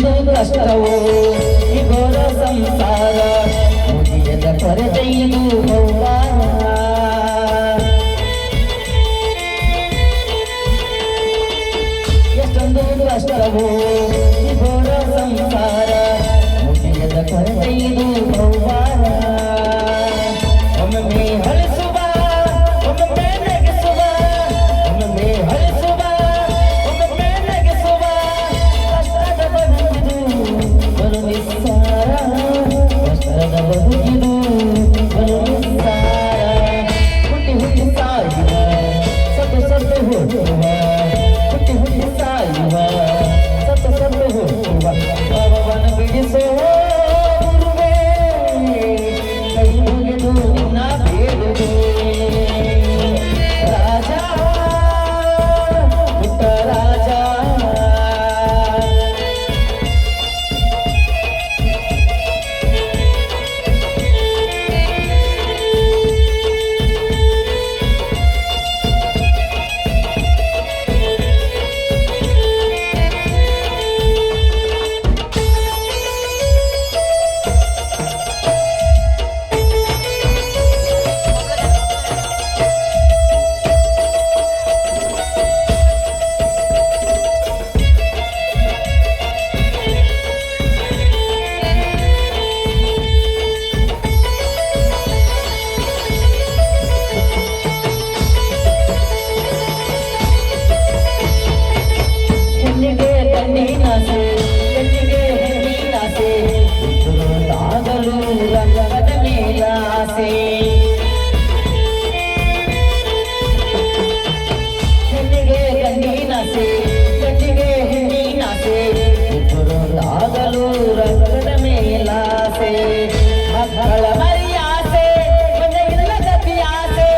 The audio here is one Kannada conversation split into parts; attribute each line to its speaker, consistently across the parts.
Speaker 1: ಎಷ್ಟೊಂದು ಕಷ್ಟವೋ ಈ ಘೋರ ಸಂಸಾರ ಮುಗಿಯದ ಕೊರತೆಯಿದು ಬಹುವಾರ ಎಷ್ಟೊಂದು ಕಷ್ಟವೋ ಈ ಘೋರ ಸಂಸಾರ ಮುಗಿಯದ ಕೊರತೆಯಿದು ಬಹುವಾರ ಒಮ್ಮೆ ಹಳಿಸುವ ಒಮ್ಮೆ ನೆಗೆಸುವ ಒಮ್ಮೆ ಹಳಿಸುವ ಒಮ್ಮೆ ನೆಗೆಸುವ ಕಷ್ಟದ ಬದುಕಿದು ಬಲು ನಿಸ್ಸಾರ ಕಷ್ಟದ ಬದುಕಿದು ಬಲು ನಿಸ್ಸಾರ ಹುಟ್ಟಿ ಹುಟ್ಟಿ ಸಾಯುವ ಸತ್ತು ಸತ್ತು ಹೋಗುವ ಹುಟ್ಟಿ ಹುಟ್ಟಿ ಸಾಯುವ ಸತ್ತು ಸತ್ತು ಹೋಗುವ ಪಾಪವನ ಬಿಡಿಸುವ ಗುರುವೇ ಕೈ ಮುಗಿದು ನಿನ್ನ ಬೇಡುವೆ ರಾಜ ಪುಟ್ಟ ರಾಜ ಹೆಣ್ಣಿಗೆ ಕಣ್ಣಿನಾಸೆ ಹೆಣ್ಣಿಗೆ ಹೆಣ್ಣಿನಾಸೆ ಆಗಲು ರಂಗದ ಮೇಲಾಸೆ ಹೆಣ್ಣಿಗೆ ಕಣ್ಣಿನಾಸೆ ಹೆಣ್ಣಿಗೆ ಹೆಣ್ಣಿನಾಸೆ ಆಗಲು ರಂಗದ ಮೇಲಾಸೆ ಮಕ್ಕಳ ಮರಿಯಾಸೆ ಮನೆಗಿಲ್ಲ ಗತಿಯಾಸೆ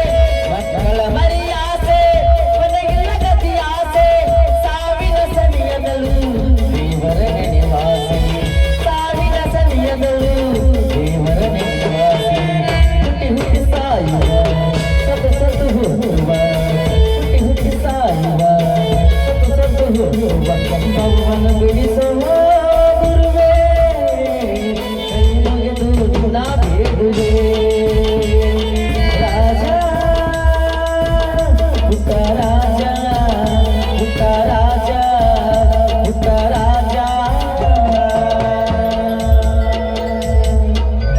Speaker 1: ಮಕ್ಕಳ ಮರಿಯಾಸೆ ಮನೆಗಿಲ್ಲ ಗತಿಯಾಸೆ ಸಾವಿನ ಸನಿಯದಳು ದೇವರ ನೆನೆವಾಸಿ ಸಾವಿನ ಸನಿಯದಳು ದೇವರ ನೆನೆವಾಸಿ ಹುಟ್ಟಿ ಹುಟ್ಟಿ ಸಾಯುವ ಸತ್ತು ಸತ್ತು ಹೋಗುವ ಹುಟ್ಟಿ ಹುಟ್ಟಿ ಸಾಯುವ ಸತ್ತು ಸತ್ತು ಹೋಗುವ ಭಗವನ ಬಿಡಿಸುವ ಗುರುವೇ ಕೈ ಮುಗಿದು ನಿನ್ನ ಬೇಡುವೆ